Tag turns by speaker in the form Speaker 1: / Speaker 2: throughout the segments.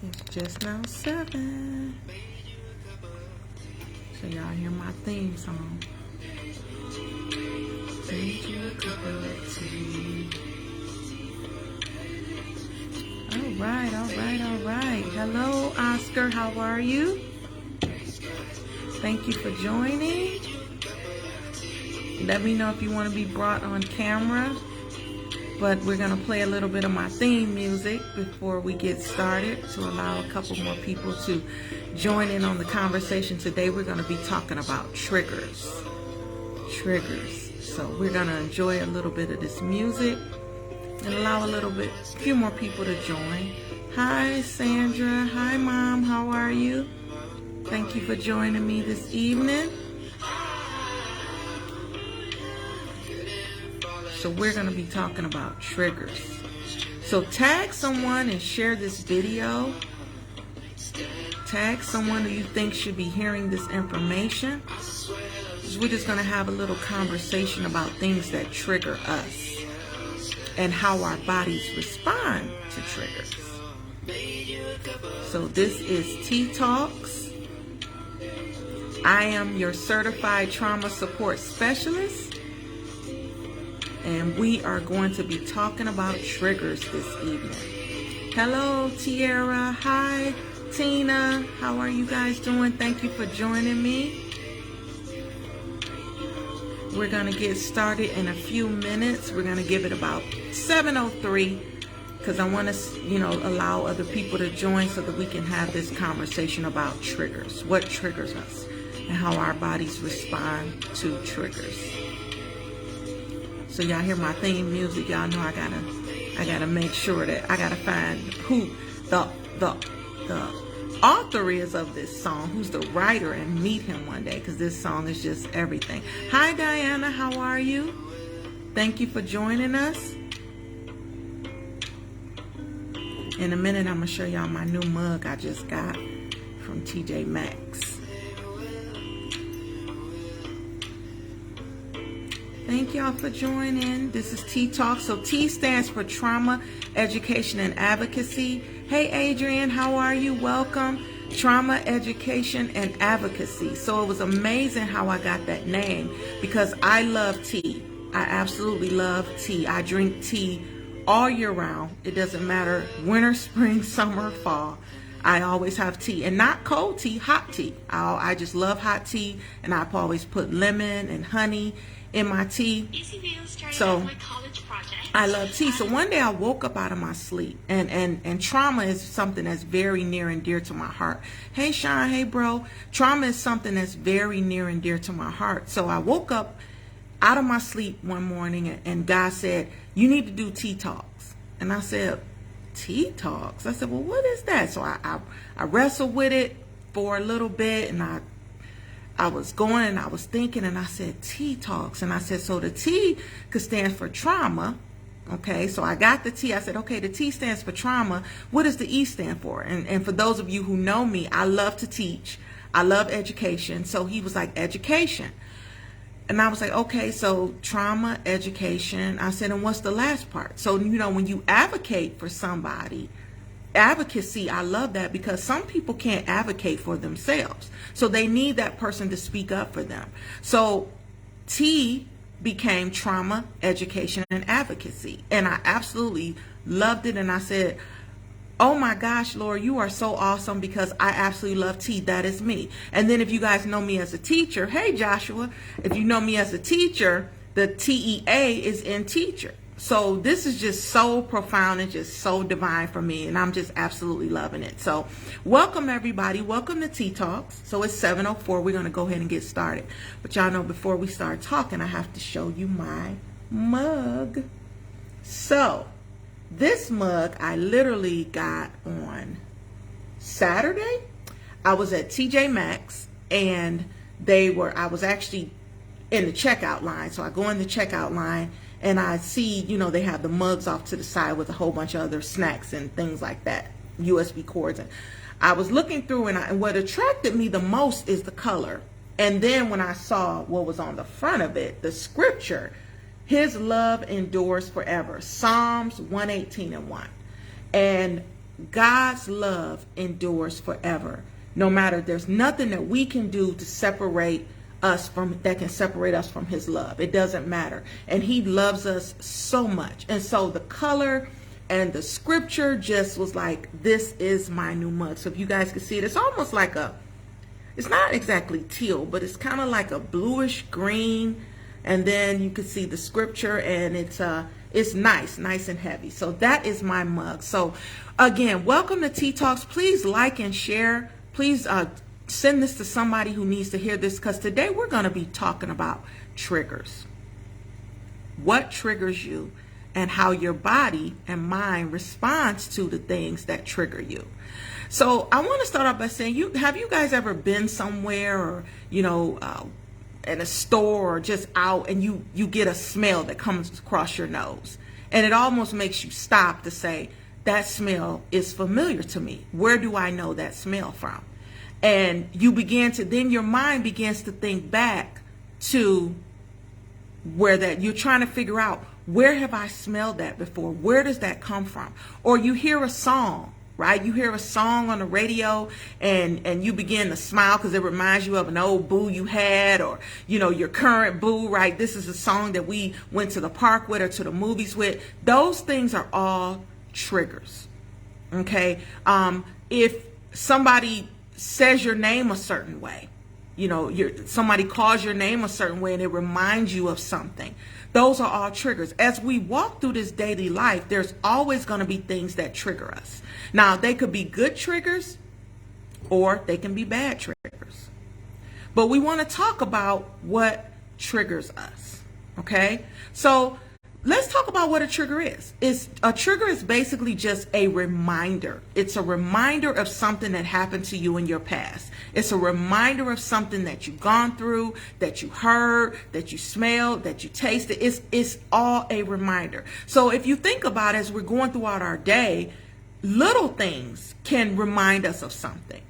Speaker 1: It's just now 7. So y'all hear my theme song. Made you a cup of tea. All right, all right, all right. Hello, Oscar. How are you? Thank you for joining. Let me know if you want to be brought on camera. But we're going to play a little bit of my theme music before we get started to allow a couple more people to join in on the conversation. Today we're going to be talking about triggers. Triggers. So we're going to enjoy a little bit of this music and allow a few more people to join. Hi, Sandra. Hi, Mom. How are you? Thank you for joining me this evening. So we're going to be talking about triggers. So tag someone and share this video. Tag someone who you think should be hearing this information. We're just going to have a little conversation about things that trigger us and how our bodies respond to triggers. So this is T Talks. I am your certified trauma support specialist. And we are going to be talking about triggers this evening. Hello, Tiara. Hi, Tina. How are you guys doing? Thank you for joining me. We're going to get started in a few minutes. We're going to give it about 7:03 because I want to, allow other people to join so that we can have this conversation about triggers. What triggers us and how our bodies respond to triggers. So y'all hear my theme music. Y'all know I gotta make sure that I gotta find who the author is of this song, who's the writer, and meet him one day because this song is just everything. Hi, Diana. How are you? Thank you for joining us. In a minute, I'm gonna show y'all my new mug I just got from TJ Maxx. Thank y'all for joining. This is T Talk. So T stands for Trauma, Education, and Advocacy. Hey, Adrian, how are you? Welcome. Trauma, Education, and Advocacy. So it was amazing how I got that name because I love tea. I absolutely love tea. I drink tea all year round. It doesn't matter winter, spring, summer, fall. I always have tea, and not cold tea, hot tea. I just love hot tea, and I always put lemon and honey in my tea. So I love tea. So one day I woke up out of my sleep, and trauma is something that's very near and dear to my heart. Hey Sean, hey bro. Trauma is something that's very near and dear to my heart. So I woke up out of my sleep one morning, and God said, you need to do tea talks. And I said, tea talks? I said, well, what is that? So I wrestled with it for a little bit, and I was going and I was thinking, and I said, tea talks. And I said, so the T could stand for trauma. Okay, so I got the T. I said, okay, the T stands for trauma. What does the E stand for? And for those of you who know me, I love to teach. I love education. So he was like, education. And I was like, okay, so trauma, education. I said, and what's the last part? So, when you advocate for somebody, advocacy, I love that because some people can't advocate for themselves. So they need that person to speak up for them. So T became trauma, education, and advocacy. And I absolutely loved it. And I said, oh my gosh, Laura, you are so awesome because I absolutely love tea. That is me. And then if you guys know me as a teacher, hey Joshua, if you know me as a teacher, the TEA is in teacher. So this is just so profound and just so divine for me, and I'm just absolutely loving it. So welcome everybody. Welcome to Tea Talks. So it's 7:04. We're going to go ahead and get started. But y'all know before we start talking, I have to show you my mug. So this mug I literally got on Saturday. I was at TJ Maxx, and I was actually in the checkout line. So I go in the checkout line, and I see, they have the mugs off to the side with a whole bunch of other snacks and things like that, USB cords. And I was looking through, and what attracted me the most is the color. And then when I saw what was on the front of it, the scripture, his love endures forever, Psalms 118:1. And God's love endures forever. No matter, there's nothing that we can do to separate us from, that can separate us from his love. It doesn't matter. And he loves us so much. And so the color and the scripture just was like, this is my new mug. So if you guys can see it, it's almost like a, it's not exactly teal, but it's kind of like a bluish green. And then you can see the scripture, and it's nice and heavy. So that is my mug. So again, welcome to Tea Talks. Please like and share. Please send this to somebody who needs to hear this, because today we're going to be talking about triggers. What triggers you and how your body and mind responds to the things that trigger you. So I want to start off by saying, have you guys ever been somewhere, or in a store or just out, and you get a smell that comes across your nose, and it almost makes you stop to say, that smell is familiar to me. Where do I know that smell from? And then your mind begins to think back to where that you're trying to figure out, where have I smelled that before? Where does that come from? Or you hear a song, right? You hear a song on the radio, and you begin to smile because it reminds you of an old boo you had, or your current boo, right? This is a song that we went to the park with or to the movies with. Those things are all triggers. Okay. If somebody says your name a certain way, somebody calls your name a certain way and it reminds you of something, those are all triggers. As we walk through this daily life, there's always going to be things that trigger us. Now, they could be good triggers or they can be bad triggers, but we want to talk about what triggers us. Okay, so let's talk about what a trigger is. A trigger is basically just a reminder. It's a reminder of something that happened to you in your past. It's a reminder of something that you've gone through, that you heard, that you smelled, that you tasted. It's all a reminder. So if you think about it, as we're going throughout our day, little things can remind us of something.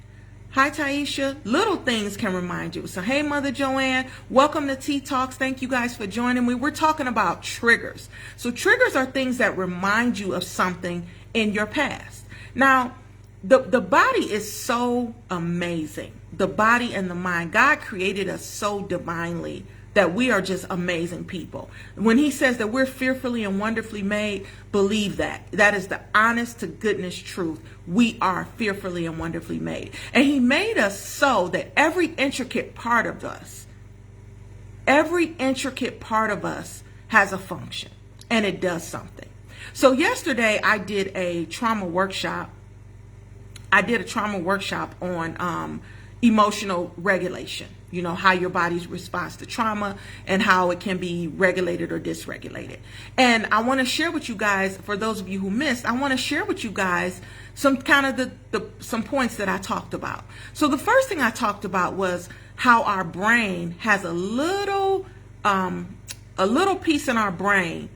Speaker 1: Hi, Taisha. Little things can remind you. So, hey, Mother Joanne, welcome to Tea Talks. Thank you guys for joining me. We're talking about triggers. So triggers are things that remind you of something in your past. Now, the body is so amazing. The body and the mind. God created us so divinely that we are just amazing people. When he says that we're fearfully and wonderfully made, believe that. That is the honest to goodness truth. We are fearfully and wonderfully made. And he made us so that every intricate part of us has a function, and it does something. So yesterday I did a trauma workshop. On emotional regulation. How your body responds to trauma and how it can be regulated or dysregulated. And I want to share with you guys, for those of you who missed, I want to share with you guys some kind of some points that I talked about. So the first thing I talked about was how our brain has a little piece in our brain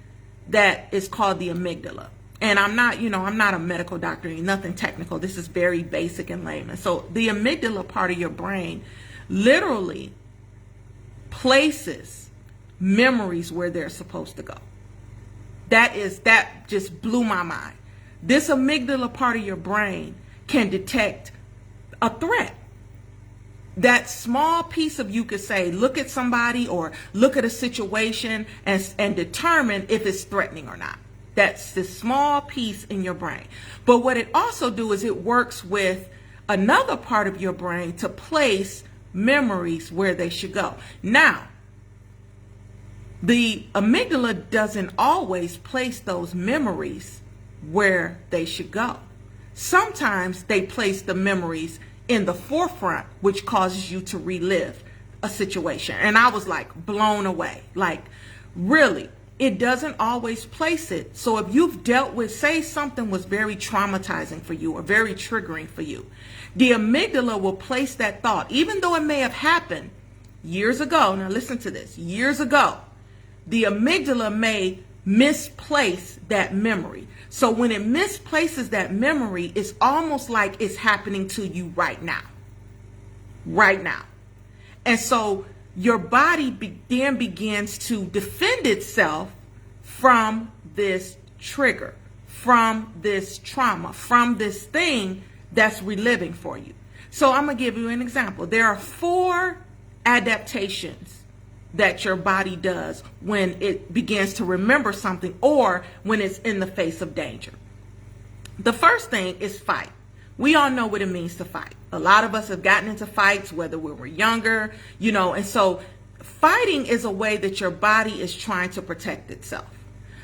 Speaker 1: that is called the amygdala. And I'm not a medical doctor, nothing technical. This is very basic and layman. So the amygdala part of your brain literally places memories where they're supposed to go. That just blew my mind. This amygdala part of your brain can detect a threat. That small piece of you could say, look at somebody or look at a situation and determine if it's threatening or not. That's the small piece in your brain. But what it also do is it works with another part of your brain to place memories where they should go. Now, the amygdala doesn't always place those memories where they should go. Sometimes they place the memories in the forefront, which causes you to relive a situation. And I was like blown away. Like, really? It doesn't always place it. So if you've dealt with, say something was very traumatizing for you or very triggering for you, the amygdala will place that thought, even though it may have happened years ago. Now listen to this, years ago, the amygdala may misplace that memory. So when it misplaces that memory, it's almost like it's happening to you right now. Right now. And so your body then begins to defend itself from this trigger, from this trauma, from this thing that's reliving for you. So I'm going to give you an example. There are 4 adaptations that your body does when it begins to remember something or when it's in the face of danger. The first thing is fight. We all know what it means to fight. A lot of us have gotten into fights, whether we were younger, and so fighting is a way that your body is trying to protect itself.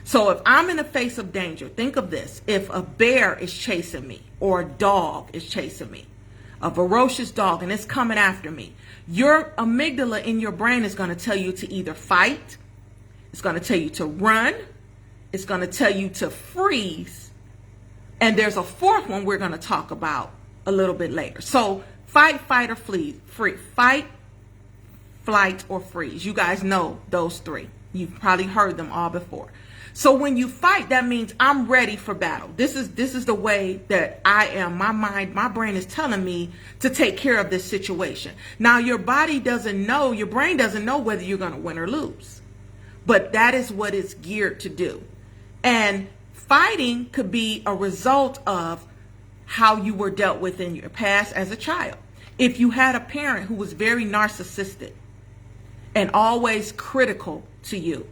Speaker 1: So if I'm in the face of danger, think of this. If a bear is chasing me or a dog is chasing me, a ferocious dog, and it's coming after me, your amygdala in your brain is going to tell you to either fight, it's going to tell you to run, it's going to tell you to freeze, and there's a 4th one we're going to talk about a little bit later. So fight, flight, or flee. Fight, flight, or freeze. You guys know those 3. You've probably heard them all before. So when you fight, that means I'm ready for battle. This is the way that I am. My mind, my brain is telling me to take care of this situation. Now, your body doesn't know, your brain doesn't know whether you're going to win or lose. But that is what it's geared to do. And fighting could be a result of how you were dealt with in your past as a child. If you had a parent who was very narcissistic and always critical to you,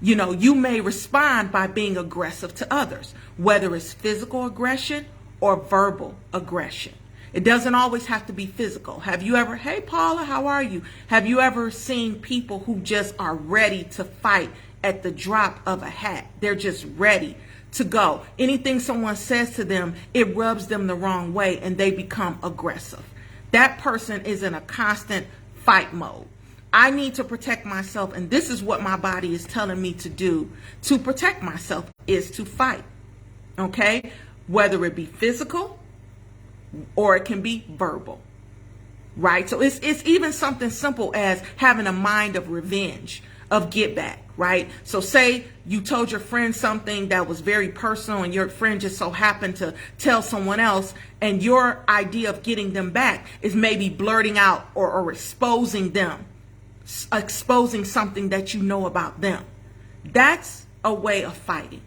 Speaker 1: you may respond by being aggressive to others, whether it's physical aggression or verbal aggression. It doesn't always have to be physical. Have you ever, hey Paula, how are you? Have you ever seen people who just are ready to fight at the drop of a hat? They're just ready to go. Anything someone says to them, it rubs them the wrong way and they become aggressive. That person is in a constant fight mode. I need to protect myself, and this is what my body is telling me to do to protect myself, is to fight. Okay? Whether it be physical or it can be verbal. Right? So it's even something simple as having a mind of revenge, of get back, right? So say you told your friend something that was very personal and your friend just so happened to tell someone else, and your idea of getting them back is maybe blurting out or exposing them. Exposing something that you know about them. That's a way of fighting.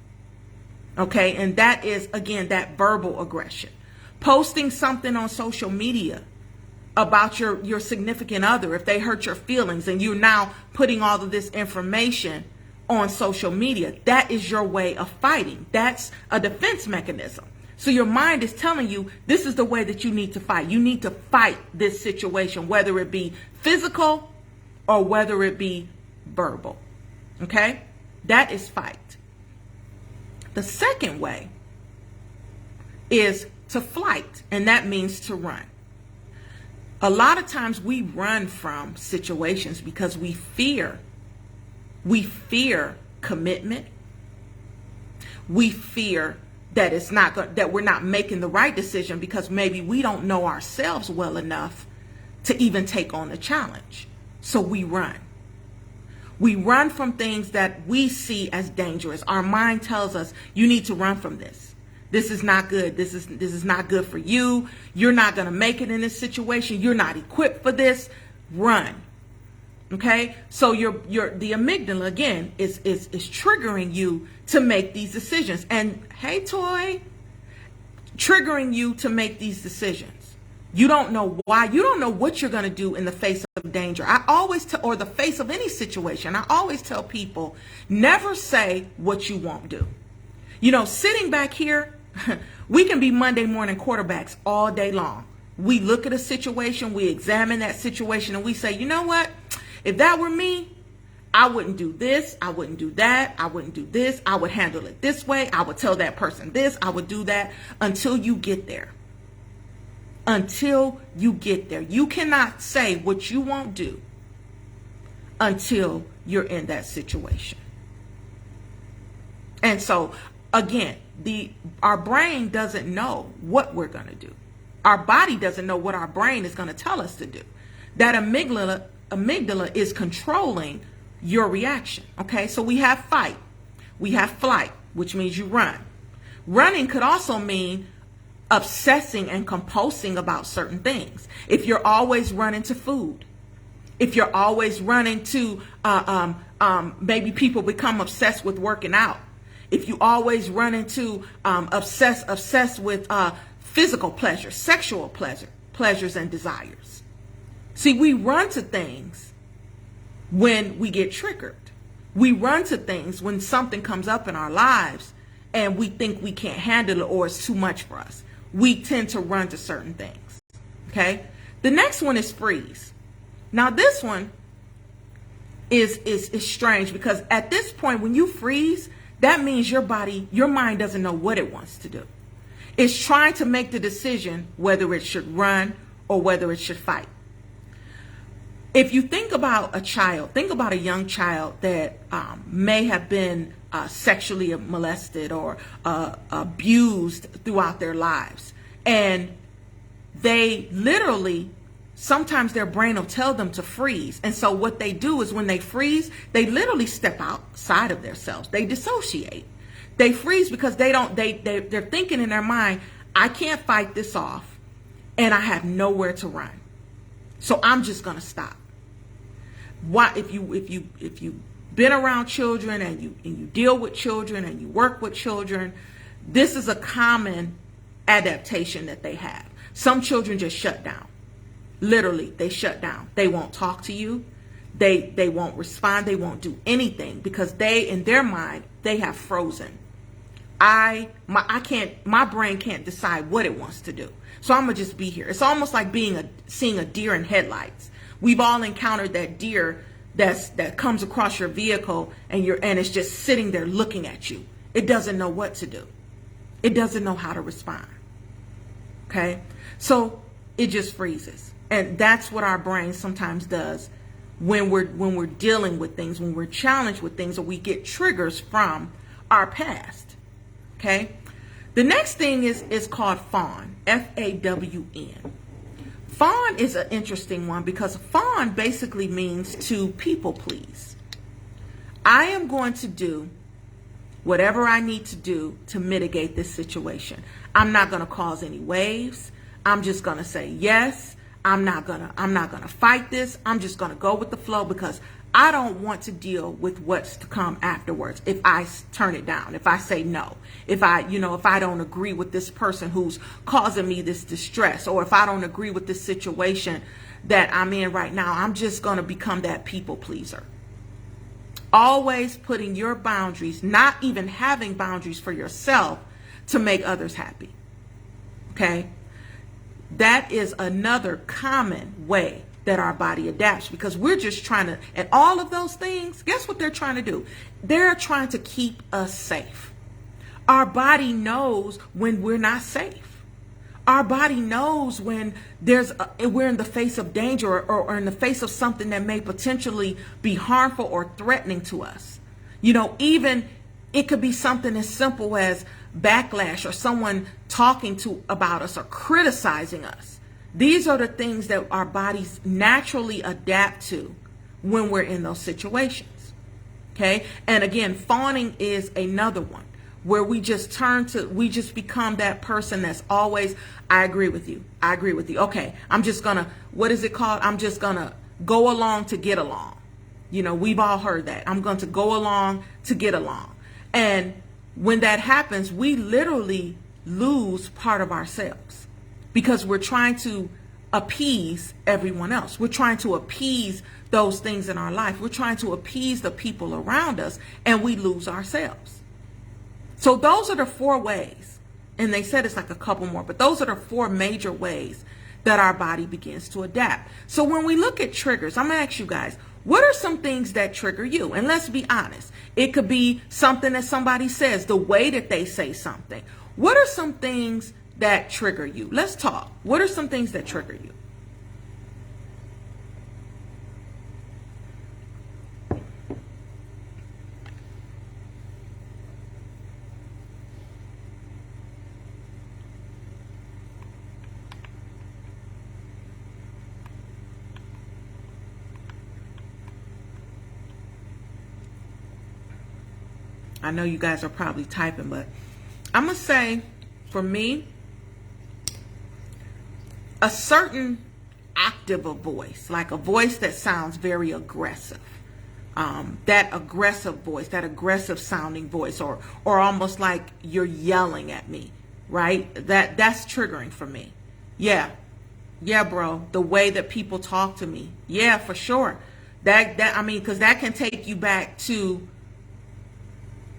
Speaker 1: Okay, and that is, again, that verbal aggression. Posting something on social media about your significant other, if they hurt your feelings, and you're now putting all of this information on social media, that is your way of fighting. That's a defense mechanism. So your mind is telling you this is the way that you need to fight. You need to fight this situation, whether it be physical or whether it be verbal. Okay? That is fight. The second way is to flight, and that means to run. A lot of times we run from situations because we fear commitment. We fear that that we're not making the right decision because maybe we don't know ourselves well enough to even take on the challenge. So we run. We run from things that we see as dangerous. Our mind tells us, you need to run from this. This is not good. This is not good for you. You're not going to make it in this situation. You're not equipped for this. Run. Okay? So the amygdala, again, is triggering you to make these decisions. And hey, Toy, triggering you to make these decisions. You don't know why. You don't know what you're going to do in the face of danger. I always tell, or the face of any situation, I always tell people, never say what you won't do. Sitting back here, we can be Monday morning quarterbacks all day long. We look at a situation, we examine that situation, and we say, you know what? If that were me, I wouldn't do this, I wouldn't do that, I wouldn't do this, I would handle it this way, I would tell that person this, I would do that, until you get there. Until you get there. You cannot say what you won't do until you're in that situation. And so, again, our brain doesn't know what we're going to do. Our body doesn't know what our brain is going to tell us to do. That amygdala is controlling your reaction. Okay, so we have fight. We have flight, which means you run. Running could also mean obsessing and compulsing about certain things. If you're always running to food, if you're always running to, maybe people become obsessed with working out. if you always run into obsessed with physical pleasure, sexual pleasures and desires. See, we run to things when we get triggered. We run to things when something comes up in our lives and we think we can't handle it or it's too much for us. We tend to run to certain things. Okay? The next one is freeze. Now this one is strange, because at this point when you freeze, that means your mind doesn't know what it wants to do. It's trying to make the decision whether it should run or whether it should fight. If you think about a child, think about a young child that may have been sexually molested or abused throughout their lives. And they literally, sometimes their brain will tell them to freeze. And so what they do is when they freeze, they literally step outside of themselves. They dissociate. They freeze because they're thinking in their mind, I can't fight this off and I have nowhere to run. So I'm just going to stop. Why, if you've been around children and you deal with children and you work with children, this is a common adaptation that they have. Some children just shut down. Literally, they shut down. They won't talk to you. They won't respond. They won't do anything because in their mind, they have frozen. My brain can't decide what it wants to do. So I'm gonna just be here. It's almost like seeing a deer in headlights. We've all encountered that deer that comes across your vehicle and it's just sitting there looking at you. It doesn't know what to do. It doesn't know how to respond. Okay? So it just freezes. And that's what our brain sometimes does when we're dealing with things, when we're challenged with things, or we get triggers from our past. Okay? The next thing is called fawn, F-A-W-N. Fawn is an interesting one because fawn basically means to people please. I am going to do whatever I need to do to mitigate this situation. I'm not going to cause any waves. I'm just going to say yes. I'm not going to fight this. I'm just going to go with the flow because I don't want to deal with what's to come afterwards. If I turn it down, if I say no, if I don't agree with this person who's causing me this distress, or if I don't agree with this situation that I'm in right now, I'm just going to become that people pleaser. Always putting your boundaries, not even having boundaries for yourself to make others happy. Okay? That is another common way that our body adapts, because we're just trying to, and all of those things, guess what they're trying to do? They're trying to keep us safe. Our body knows when we're not safe. Our body knows when we're in the face of danger or in the face of something that may potentially be harmful or threatening to us. Even it could be something as simple as backlash or someone talking about us or criticizing us. These are the things that our bodies naturally adapt to when we're in those situations. Okay? And again, fawning is another one where we just become that person that's always, I agree with you. I agree with you. Okay, I'm just gonna, what is it called? I'm just gonna go along to get along. We've all heard that. I'm going to go along to get along. And when that happens, we literally lose part of ourselves because we're trying to appease everyone else. We're trying to appease those things in our life. We're trying to appease the people around us, and we lose ourselves. So those are the 4 ways. And they said it's like a couple more, but those are the 4 major ways that our body begins to adapt. So when we look at triggers, I'm going to ask you guys, what are some things that trigger you? And let's be honest. It could be something that somebody says, the way that they say something. What are some things that trigger you? Let's talk. What are some things that trigger you? I know you guys are probably typing, but I'm going to say, for me, a certain active voice, like a voice that sounds very aggressive, that aggressive voice, that aggressive sounding voice, or almost like you're yelling at me, right? That's triggering for me. Yeah, bro. The way that people talk to me, yeah, for sure. I mean, because that can take you back to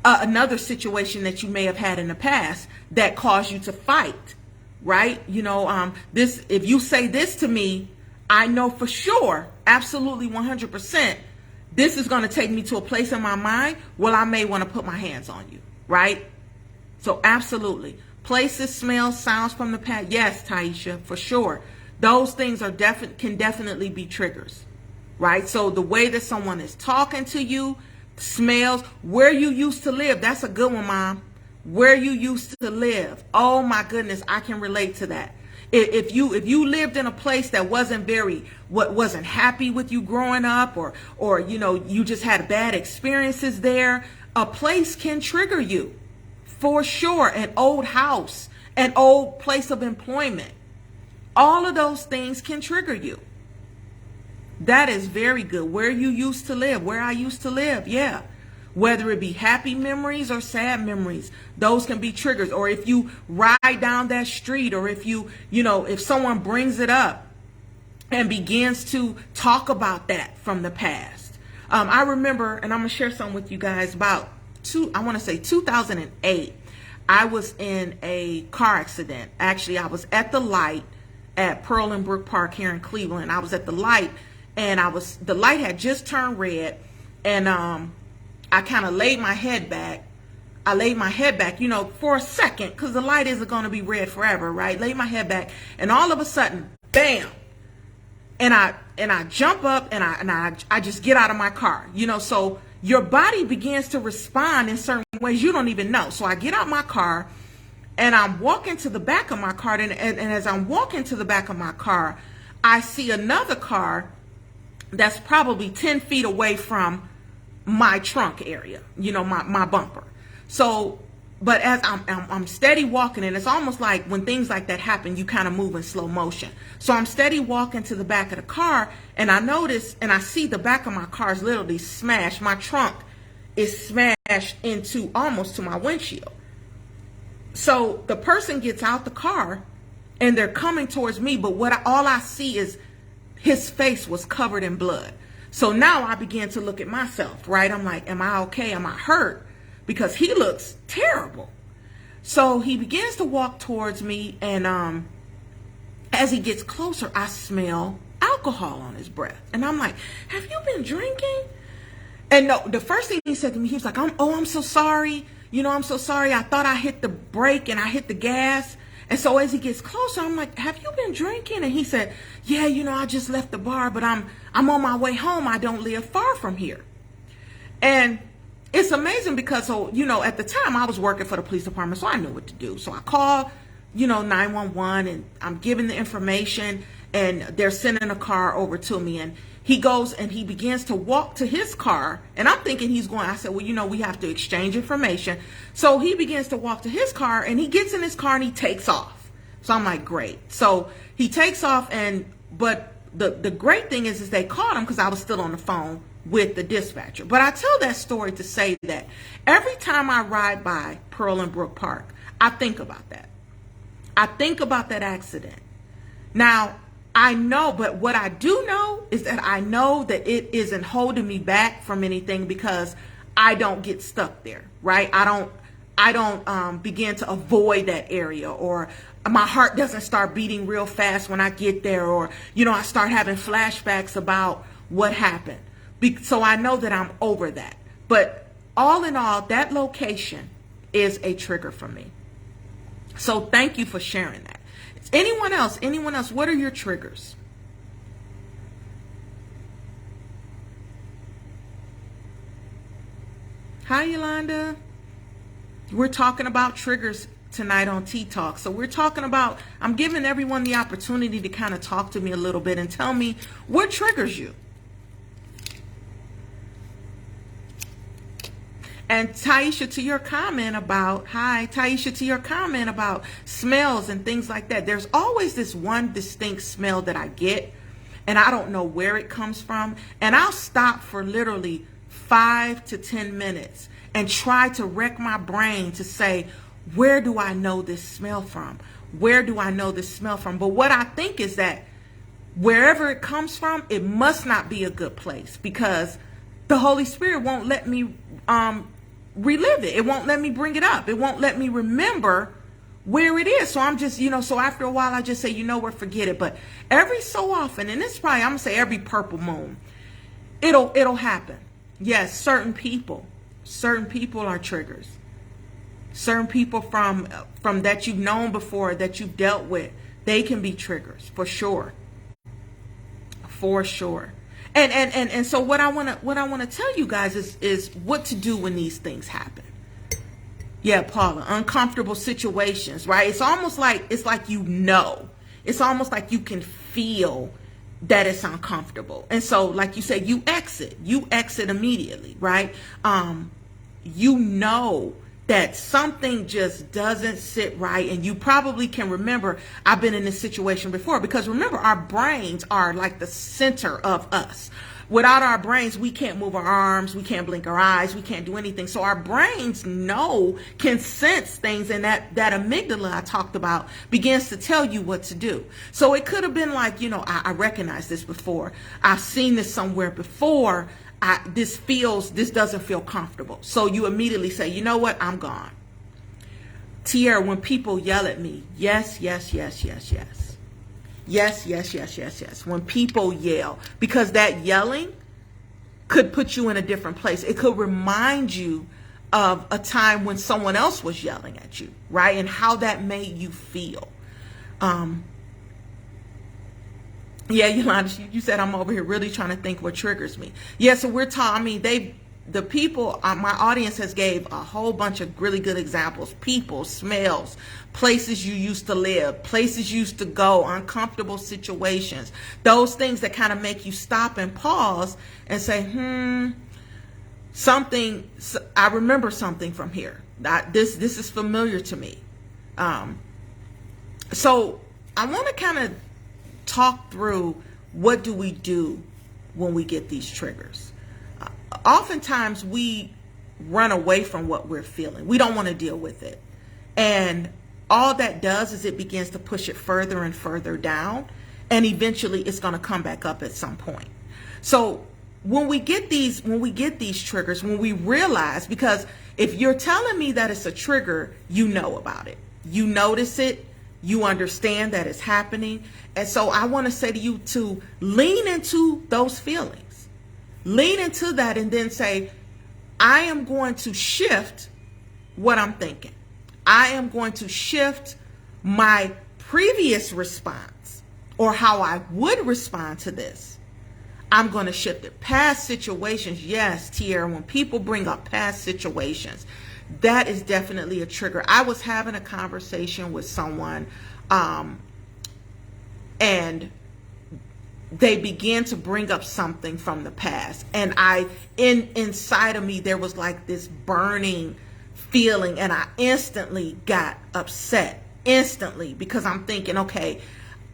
Speaker 1: another situation that you may have had in the past that caused you to fight, right? This, if you say this to me, I know for sure, absolutely 100%, this is going to take me to a place in my mind where I may want to put my hands on you, right? So absolutely. Places, smells, sounds from the past. Yes, Taisha, for sure. Those things are can definitely be triggers, right? So the way that someone is talking to you, smells, where you used to live. That's a good one, Mom. Where you used to live. Oh my goodness, I can relate to that. If you lived in a place that wasn't happy with you growing up, or you just had bad experiences there, a place can trigger you for sure. An old house, an old place of employment, all of those things can trigger you. That is very good. Where you used to live, where I used to live, yeah. Whether it be happy memories or sad memories, those can be triggers. Or if you ride down that street, or if if someone brings it up and begins to talk about that from the past. I remember, and I'm going to share some with you guys, about 2008, I was in a car accident. Actually, I was at the light at Pearl and Brook Park here in Cleveland. I was at the light, and the light had just turned red, and I kind of laid my head back. For a second, because the light isn't going to be red forever, right? Laid my head back, and all of a sudden, bam! And I jump up, and I just get out of my car. So your body begins to respond in certain ways you don't even know. So I get out my car, and I'm walking to the back of my car, and as I'm walking to the back of my car, I see another car that's probably 10 feet away from my trunk area, my bumper. So, but as I'm steady walking, and it's almost like when things like that happen, you kind of move in slow motion. So I'm steady walking to the back of the car, and I notice, and I see the back of my car is literally smashed. My trunk is smashed into almost to my windshield. So the person gets out the car, and they're coming towards me, but all I see is his face was covered in blood. So now I began to look at myself, right? I'm like, am I okay? Am I hurt? Because he looks terrible. So he begins to walk towards me, and as he gets closer, I smell alcohol on his breath. And I'm like, have you been drinking? And no, the first thing he said to me, he was like, I'm so sorry. I'm so sorry. I thought I hit the brake and I hit the gas. And so as he gets closer, I'm like, have you been drinking? And he said, yeah, I just left the bar, but I'm on my way home. I don't live far from here. And it's amazing because, at the time I was working for the police department, so I knew what to do. So I called, 911, and I'm giving the information, and they're sending a car over to me. And he goes and he begins to walk to his car, and I'm thinking I said, well, we have to exchange information. So he begins to walk to his car, and he gets in his car and he takes off. So I'm like, great. So he takes off, but the great thing is they caught him because I was still on the phone with the dispatcher. But I tell that story to say that every time I ride by Pearl and Brook Park, I think about that. I think about that accident. Now, I know, but what I do know is that I know that it isn't holding me back from anything because I don't get stuck there, right? I don't begin to avoid that area, or my heart doesn't start beating real fast when I get there, or, I start having flashbacks about what happened. So I know that I'm over that. But all in all, that location is a trigger for me. So thank you for sharing that. Anyone else, what are your triggers? Hi, Yolanda. We're talking about triggers tonight on Tea Talk. So we're talking about, I'm giving everyone the opportunity to kind of talk to me a little bit and tell me what triggers you. And Taisha, to your comment about, smells and things like that, there's always this one distinct smell that I get, and I don't know where it comes from. And I'll stop for literally 5 to 10 minutes and try to wreck my brain to say, where do I know this smell from? Where do I know this smell from? But what I think is that wherever it comes from, it must not be a good place, because the Holy Spirit won't let me relive it. It won't let me bring it up. It won't let me remember where it is. So I'm just, so after a while I just say, what, forget it. But every so often, and it's probably, I'm gonna say every purple moon, it'll happen. Yes, certain people are triggers. Certain people from that you've known before, that you've dealt with, they can be triggers for sure. For sure. And so what I want to tell you guys is what to do when these things happen. Yeah, Paula, uncomfortable situations, right? It's almost like, it's almost like you can feel that it's uncomfortable. And so, like you said, you exit immediately, right? That something just doesn't sit right. And you probably can remember, I've been in this situation before, because remember, our brains are like the center of us. Without our brains, we can't move our arms, we can't blink our eyes, we can't do anything. So our brains can sense things, and that amygdala I talked about begins to tell you what to do. So it could have been like, I recognize this before. I've seen this somewhere before. This doesn't feel comfortable. So you immediately say, you know what, I'm gone. Tierra, when people yell at me, yes, yes, yes, yes, yes. Yes, yes, yes, yes, yes. When people yell, because that yelling could put you in a different place. It could remind you of a time when someone else was yelling at you, right? And how that made you feel. Yeah, Yolanda, you said I'm over here really trying to think what triggers me. Yeah, so we're talking, the people, my audience has gave a whole bunch of really good examples. People, smells, places you used to live, places you used to go, uncomfortable situations. Those things that kind of make you stop and pause and say, I remember something from here. This is familiar to me. So I want to kind of talk through, what do we do when we get these triggers? Oftentimes we run away from what we're feeling. We don't want to deal with it. And all that does is it begins to push it further and further down. And eventually it's going to come back up at some point. So when we get these triggers, when we realize, because if you're telling me that it's a trigger, you know about it. You notice it. You understand that it's happening. And so I want to say to you to lean into those feelings. Lean into that and then say, I am going to shift what I'm thinking. I am going to shift my previous response, or how I would respond to this. I'm going to shift it. Past situations. Yes, Tierra, when people bring up past situations, that is definitely a trigger. I was having a conversation with someone, and they began to bring up something from the past. And inside of me, there was like this burning feeling, and I instantly got upset. Instantly, because I'm thinking, okay,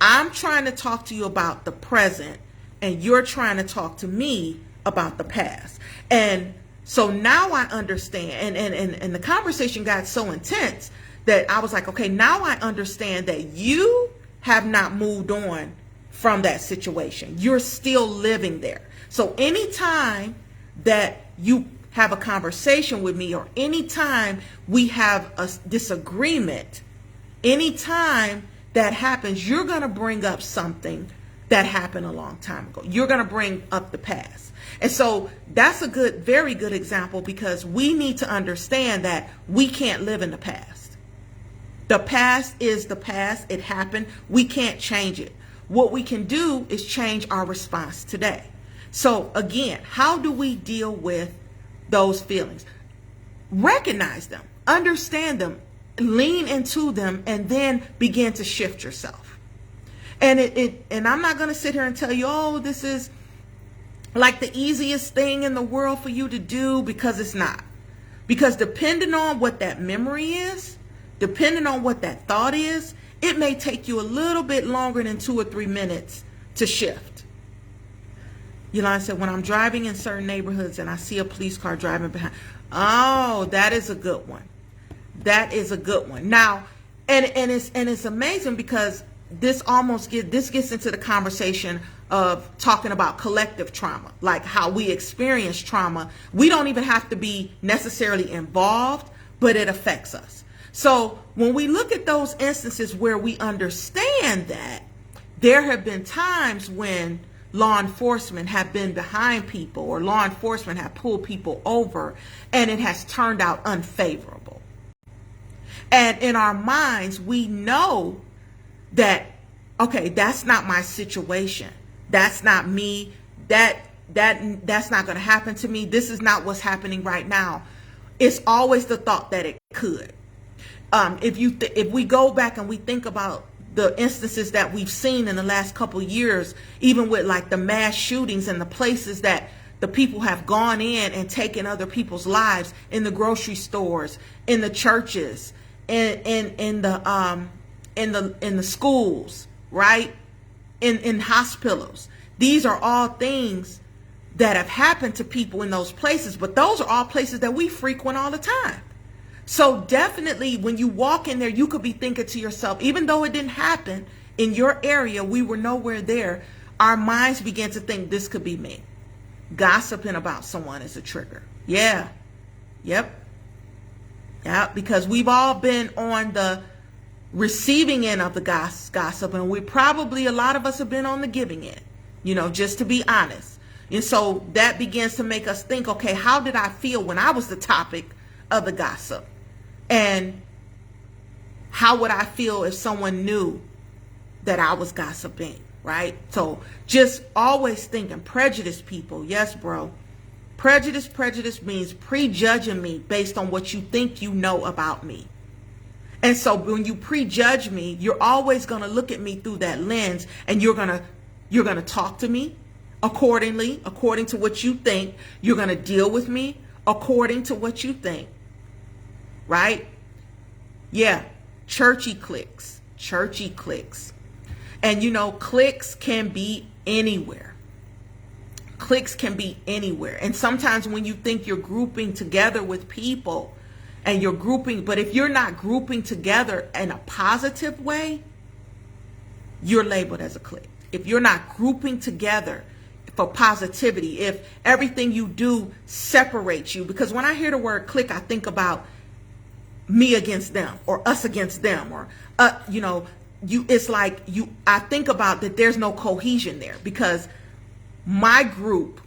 Speaker 1: I'm trying to talk to you about the present, and you're trying to talk to me about the past. And so now I understand, and the conversation got so intense that I was like, okay, now I understand that you have not moved on from that situation. You're still living there. So anytime that you have a conversation with me, or anytime we have a disagreement, anytime that happens, you're going to bring up something that happened a long time ago. You're going to bring up the past. And so that's a very good example, because we need to understand that we can't live in the past. The past is the past. It happened. We can't change it. What we can do is change our response today. So again, how do we deal with those feelings? Recognize them, understand them, lean into them, and then begin to shift yourself. And and I'm not going to sit here and tell you, oh, this is like the easiest thing in the world for you to do, because it's not. Because depending on what that memory is, depending on what that thought is, it may take you a little bit longer than 2 or 3 minutes to shift. Yolanda said, when I'm driving in certain neighborhoods and I see a police car driving behind. Oh, that is a good one. That is a good one. Now, and it's amazing because this gets into the conversation of talking about collective trauma, like how we experience trauma. We don't even have to be necessarily involved, but it affects us. So when we look at those instances where we understand that there have been times when law enforcement have been behind people or law enforcement have pulled people over and it has turned out unfavorable. And in our minds, we know that, okay, that's not my situation. That's not me. That's not going to happen to me. This is not what's happening right now. It's always the thought that it could. If we go back and we think about the instances that we've seen in the last couple years, even with like the mass shootings and the places that the people have gone in and taken other people's lives, in the grocery stores, in the churches, in the schools, right? In hospitals. These are all things that have happened to people in those places, but those are all places that we frequent all the time. So definitely when you walk in there, you could be thinking to yourself, even though it didn't happen in your area, we were nowhere there, our minds begin to think this could be me. Gossiping about someone is a trigger. Yeah. Yep. Yeah, because we've all been on the receiving end of the gossip, and a lot of us have been on the giving end, just to be honest. And so that begins to make us think, okay, how did I feel when I was the topic of the gossip? And how would I feel if someone knew that I was gossiping, right? So just always thinking, prejudice, people. Yes, bro. Prejudice means prejudging me based on what you think you know about me. And so when you prejudge me, you're always going to look at me through that lens, and you're going to talk to me according to what you think. You're going to deal with me according to what you think. Right? Yeah. Churchy cliques. And cliques can be anywhere. And sometimes when you think you're grouping together with people and but if you're not grouping together in a positive way, you're labeled as a clique. If you're not grouping together for positivity, if everything you do separates you, because when I hear the word clique, I think about me against them or us against them, or I think about that there's no cohesion there, because my group,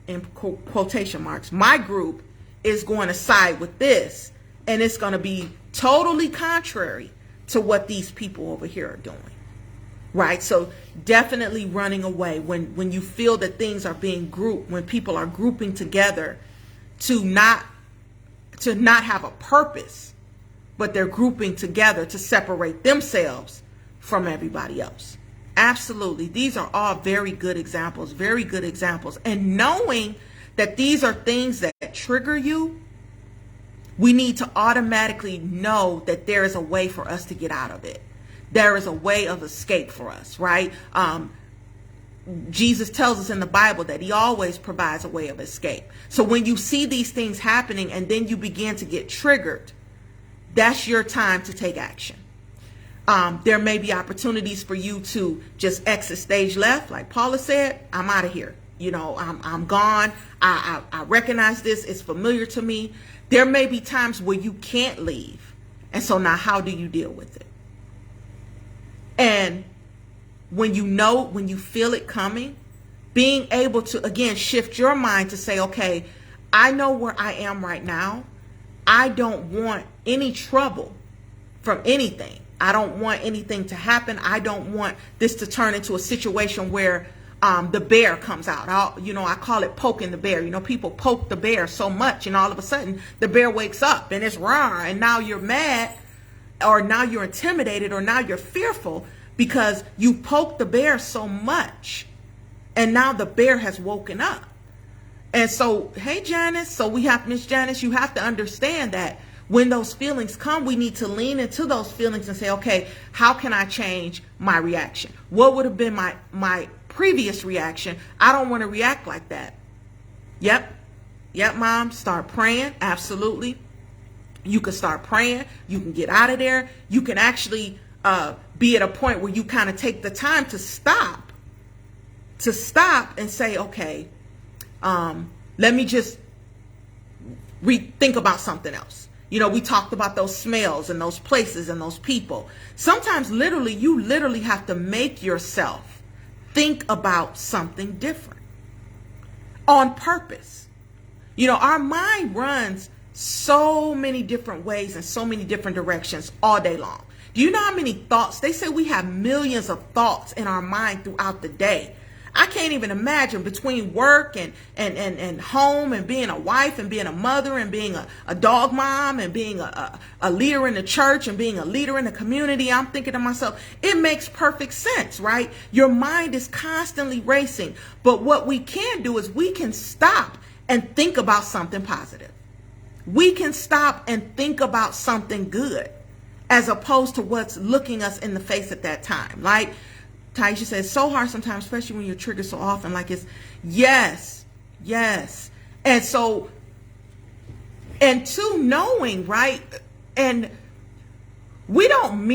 Speaker 1: in quotation marks, my group is going to side with this, and it's going to be totally contrary to what these people over here are doing. Right? So definitely running away when you feel that things are being grouped, when people are grouping together to not have a purpose, but they're grouping together to separate themselves from everybody else. Absolutely. These are all very good examples. And knowing that these are things that trigger you, we need to automatically know that there is a way for us to get out of it. There is a way of escape for us, right? Jesus tells us in the Bible that he always provides a way of escape. So when you see these things happening and then you begin to get triggered, that's your time to take action. There may be opportunities for you to just exit stage left. Like Paula said, I'm out of here. I'm gone. I recognize this. It's familiar to me. There may be times where you can't leave. And so now how do you deal with it? And when you feel it coming, being able to, again, shift your mind to say, okay, I know where I am right now. I don't want any trouble from anything. I don't want anything to happen. I don't want this to turn into a situation where the bear comes out. I call it poking the bear. People poke the bear so much, and all of a sudden the bear wakes up and it's raw, and now you're mad, or now you're intimidated, or now you're fearful because you poked the bear so much, and now the bear has woken up. And so, hey, Janice, so we have, Miss Janice, you have to understand that when those feelings come, we need to lean into those feelings and say, okay, how can I change my reaction? What would have been my previous reaction. I don't want to react like that. Yep, mom, start praying. Absolutely. You can start praying. You can get out of there. You can actually be at a point where you kind of take the time to stop and say, okay, let me just think about something else. You know, we talked about those smells and those places and those people. Sometimes you literally have to make yourself think about something different on purpose. You know, our mind runs so many different ways and so many different directions all day long. Do you know how many thoughts? They say we have millions of thoughts in our mind throughout the day. I can't even imagine, between work and home and being a wife and being a mother and being a dog mom and being a leader in the church and being a leader in the community. I'm thinking to myself, it makes perfect sense, right? Your mind is constantly racing. But what we can do is we can stop and think about something positive. We can stop and think about something good as opposed to what's looking us in the face at that time. Like Taisha says, it's so hard sometimes, especially when you're triggered so often. Like it's, yes. And so, and two, knowing, right? And we don't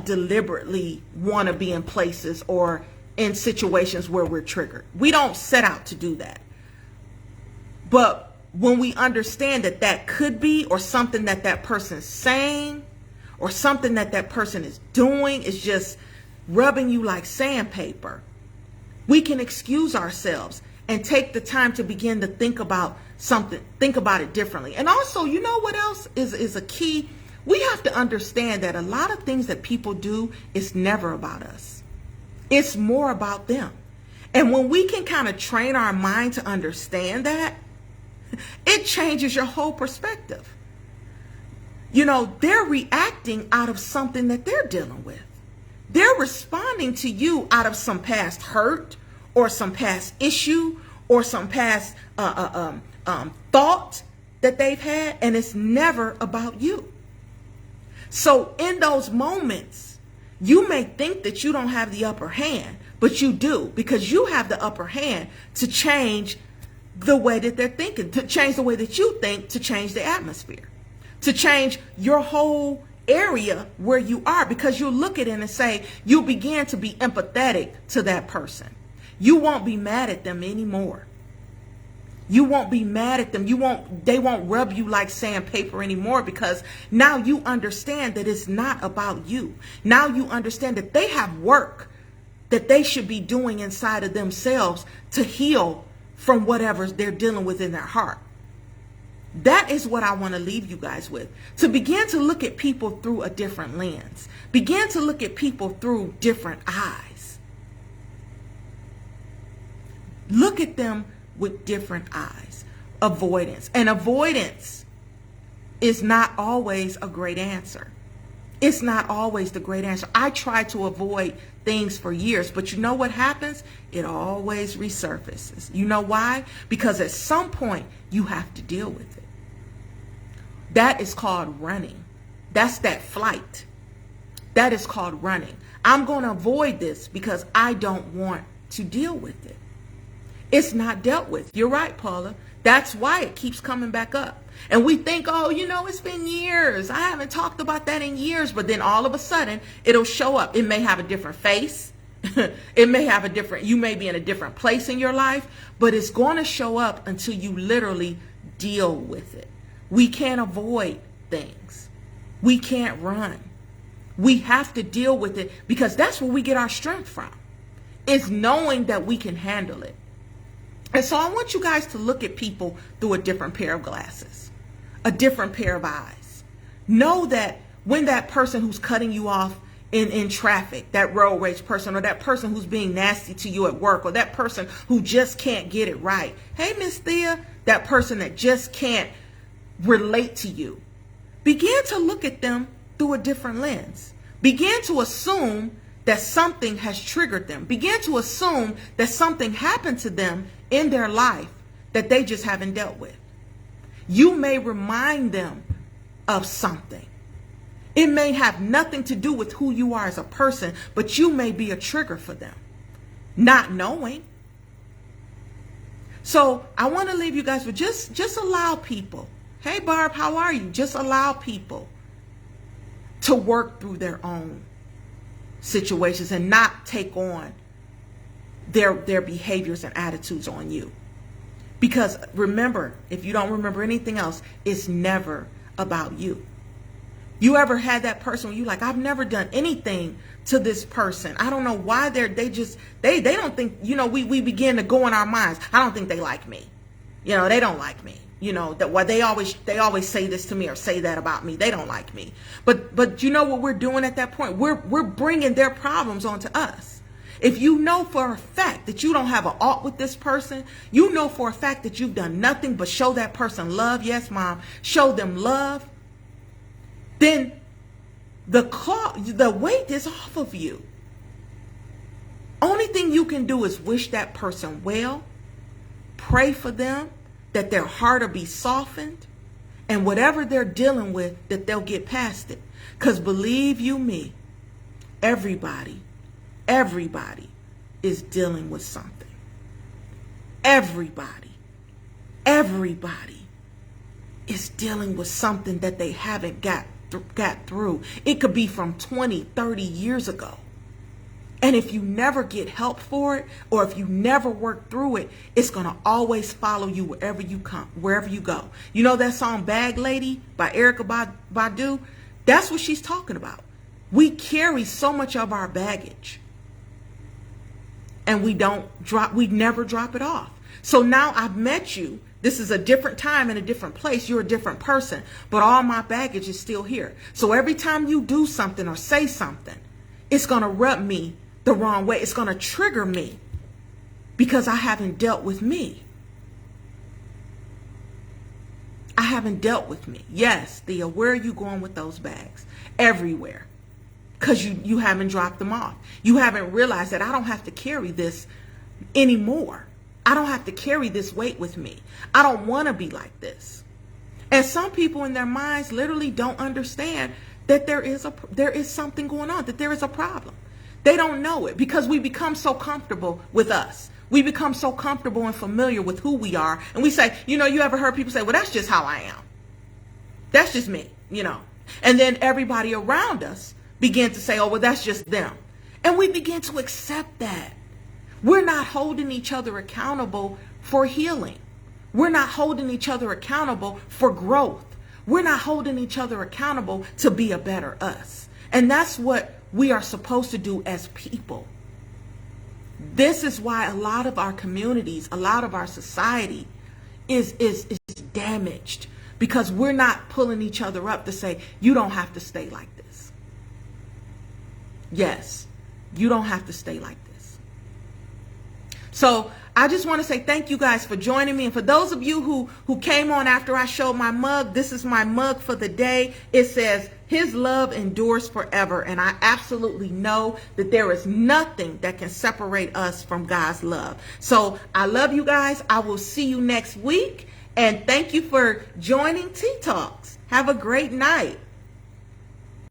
Speaker 1: deliberately want to be in places or in situations where we're triggered. We don't set out to do that. But when we understand that that could be, or something that person is saying, or something that person is doing is just rubbing you like sandpaper, we can excuse ourselves and take the time to begin to think about it differently. And also, you know what else is a key? We have to understand that a lot of things that people do is never about us. It's more about them. And when we can kind of train our mind to understand that, it changes your whole perspective. You know, they're reacting out of something that they're dealing with. They're responding to you out of some past hurt or some past issue or some past thought that they've had, and it's never about you. So in those moments, you may think that you don't have the upper hand, but you do, because you have the upper hand to change the way that they're thinking, to change the way that you think, to change the atmosphere, to change your whole area where you are, because you'll look at it and say, you'll begin to be empathetic to that person. You won't be mad at them anymore. You won't be mad at them. They won't rub you like sandpaper anymore, because now you understand that it's not about you. Now you understand that they have work that they should be doing inside of themselves to heal from whatever they're dealing with in their heart. That is what I want to leave you guys with. To begin to look at people through a different lens. Begin to look at people through different eyes. Look at them with different eyes. Avoidance. And avoidance is not always a great answer. It's not always the great answer. I try to avoid things for years, but you know what happens? It always resurfaces. You know why? Because at some point you have to deal with it. That is called running. That's that flight. That is called running. I'm going to avoid this because I don't want to deal with it. It's not dealt with. You're right, Paula. That's why it keeps coming back up. And we think, oh, you know, it's been years. I haven't talked about that in years. But then all of a sudden, it'll show up. It may have a different face. It may have you may be in a different place in your life. But it's going to show up until you literally deal with it. We can't avoid things. We can't run. We have to deal with it, because that's where we get our strength from. It's knowing that we can handle it. And so I want you guys to look at people through a different pair of glasses, a different pair of eyes. Know that when that person who's cutting you off in traffic, that road rage person, or that person who's being nasty to you at work, or that person who just can't get it right. Hey, Miss Thea, that person that just can't relate to you. Begin to look at them through a different lens. Begin to assume that something has triggered them. Begin to assume that something happened to them in their life that they just haven't dealt with. You may remind them of something. It may have nothing to do with who you are as a person, but you may be a trigger for them. not knowing. So I want to leave you guys with just allow people. Hey, Barb, how are you? Just allow people to work through their own situations and not take on their behaviors and attitudes on you. Because remember, if you don't remember anything else, it's never about you. You ever had that person where you like, I've never done anything to this person. I don't know why they don't think, we begin to go in our minds. I don't think they like me. They don't like me. That why they always say this to me or say that about me. They don't like me. But you know what we're doing at that point? We're bringing their problems onto us. If you know for a fact that you don't have an ought with this person, you know for a fact that you've done nothing but show that person love. Yes, Mom, show them love. Then the weight is off of you. Only thing you can do is wish that person well, pray for them, that their heart will be softened, and whatever they're dealing with, that they'll get past it. Because believe you me, everybody is dealing with something. Everybody is dealing with something that they haven't got through. It could be from 20, 30 years ago. And if you never get help for it, or if you never work through it, it's going to always follow you wherever you go. You know that song Bag Lady by Erykah Badu? That's what she's talking about. We carry so much of our baggage, and we never drop it off. So now I've met you. This is a different time and a different place. You're a different person, but all my baggage is still here. So every time you do something or say something, it's going to rub me the wrong way. It's going to trigger me because I haven't dealt with me. I haven't dealt with me. Yes, Thea, where are you going with those bags? Everywhere. Because you haven't dropped them off. You haven't realized that I don't have to carry this anymore. I don't have to carry this weight with me. I don't want to be like this. And some people in their minds literally don't understand that there is something going on, that there is a problem. They don't know it because we become so comfortable with us. We become so comfortable and familiar with who we are. And we say, you ever heard people say, well, that's just how I am. That's just me, And then everybody around us begin to say, oh, well, that's just them. And we begin to accept that. We're not holding each other accountable for healing. We're not holding each other accountable for growth. We're not holding each other accountable to be a better us. And that's what we are supposed to do as people. This is why a lot of our communities, a lot of our society is damaged, because we're not pulling each other up to say, you don't have to stay like this. Yes, you don't have to stay like this. So I just want to say thank you guys for joining me. And for those of you who came on after I showed my mug, this is my mug for the day. It says, His love endures forever. And I absolutely know that there is nothing that can separate us from God's love. So I love you guys. I will see you next week. And thank you for joining Tea Talks. Have a great night.